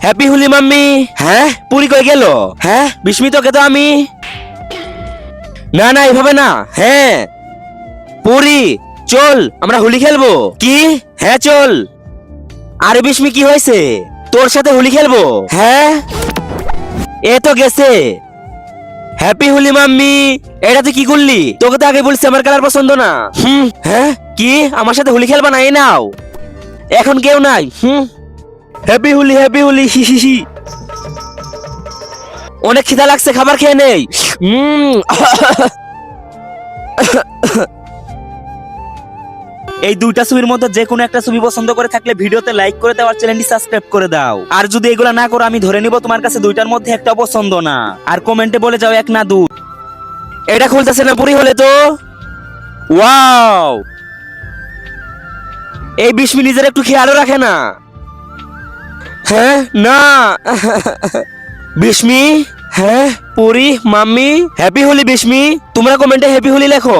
Happy Holi mummy. হ্যাঁ পুরি কই গেল? হ্যাঁ বিস্মিত কে তো আমি। না না এভাবে না। হ্যাঁ পুরি চল আমরা হোলি খেলবো। কি? হ্যাঁ চল। আরে বিস্মি কি হয়েছে? তোর সাথে হোলি খেলবো। হ্যাঁ এ তো গেছে। Happy Holi mummy. এটা তুই কি করলি? তোকে তো আগে বলছি আমার কালার পছন্দ না। হ্যাঁ কি আমার সাথে হোলি খেলবা না? এই নাও। এখন কেউ নাই। Happy Holi happy Holi. হি হি হি। অনেক খিদা লাগছে, খাবার খেয়ে নেই। এই দুইটা ছবির মধ্যে যে কোনো একটা ছবি পছন্দ করে থাকলে ভিডিওতে লাইক করে দাও আর চ্যানেলটি সাবস্ক্রাইব করে দাও। আর যদি এগুলা না করো আমি ধরে নিব তোমার কাছে দুইটার মধ্যে একটা পছন্দ না। আর কমেন্টে বলে যাও এক না দুই। এটা খুলতেছে না পুরি হলে তো। ওয়াও এই বিস্মি নিজের একটু খেয়ালও রাখে না। হ্যাঁ না। বিস্মি। হ্যাঁ পুরি মাম্মি হ্যাপি হোলি। বিস্মি তোমরা কমেন্টে হ্যাপি হোলি লেখো।